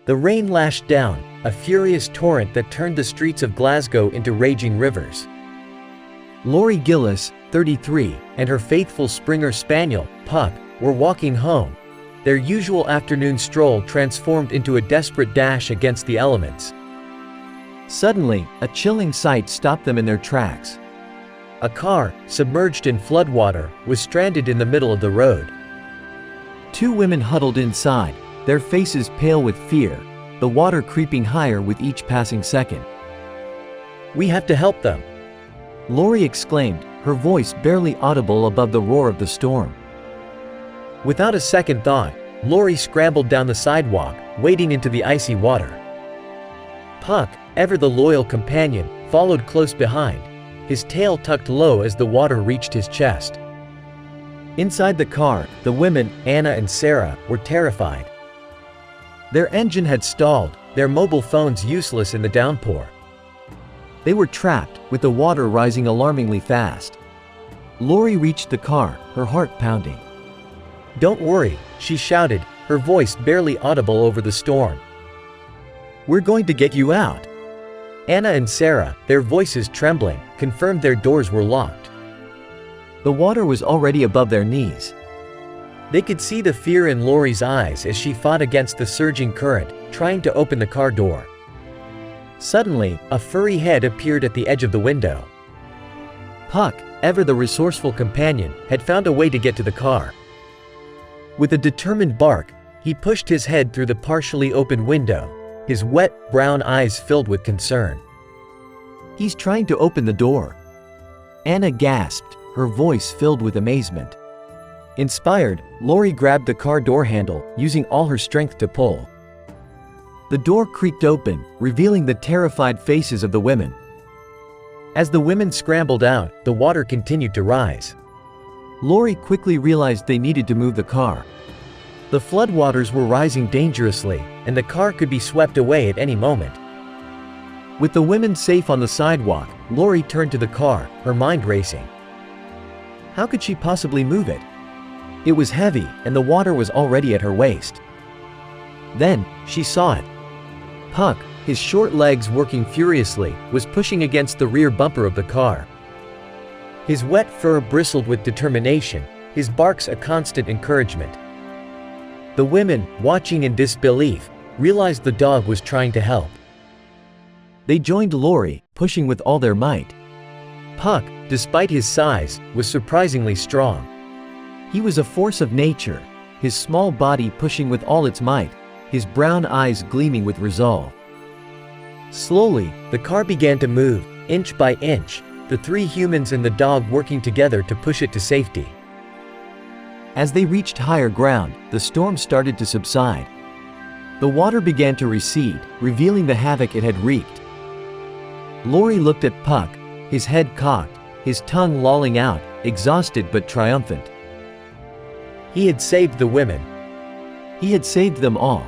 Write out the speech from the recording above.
The rain lashed down, a furious torrent that turned the streets of Glasgow into raging rivers. Laurie Gillis, 33, and her faithful Springer Spaniel, Puck, were walking home. Their usual afternoon stroll transformed into a desperate dash against the elements. Suddenly, a chilling sight stopped them in their tracks. A car, submerged in floodwater, was stranded in the middle of the road. Two women huddled inside, their faces pale with fear, the water creeping higher with each passing second. "We have to help them," Laurie exclaimed, her voice barely audible above the roar of the storm. Without a second thought, Laurie scrambled down the sidewalk, wading into the icy water. Puck, ever the loyal companion, followed close behind, his tail tucked low as the water reached his chest. Inside the car, the women, Anna and Sarah, were terrified. Their engine had stalled, their mobile phones useless in the downpour. They were trapped, with the water rising alarmingly fast. Laurie reached the car, her heart pounding. "Don't worry," she shouted, her voice barely audible over the storm. "We're going to get you out." Anna and Sarah, their voices trembling, confirmed their doors were locked. The water was already above their knees. They could see the fear in Laurie's eyes as she fought against the surging current, trying to open the car door. Suddenly, a furry head appeared at the edge of the window. Puck, ever the resourceful companion, had found a way to get to the car. With a determined bark, he pushed his head through the partially open window, his wet, brown eyes filled with concern. "He's trying to open the door." Anna gasped, her voice filled with amazement. Inspired, Laurie grabbed the car door handle, using all her strength to pull. The door creaked open, revealing the terrified faces of the women. As the women scrambled out, the water continued to rise. Laurie quickly realized they needed to move the car. The floodwaters were rising dangerously, and the car could be swept away at any moment. With the women safe on the sidewalk, Laurie turned to the car, her mind racing. How could she possibly move it? It was heavy, and the water was already at her waist. Then, she saw it. Puck, his short legs working furiously, was pushing against the rear bumper of the car. His wet fur bristled with determination, his barks a constant encouragement. The women, watching in disbelief, realized the dog was trying to help. They joined Laurie, pushing with all their might. Puck, despite his size, was surprisingly strong. He was a force of nature, his small body pushing with all its might, his brown eyes gleaming with resolve. Slowly, the car began to move, inch by inch, the three humans and the dog working together to push it to safety. As they reached higher ground, the storm started to subside. The water began to recede, revealing the havoc it had wreaked. Laurie looked at Puck, his head cocked, his tongue lolling out, exhausted but triumphant. He had saved the women. He had saved them all.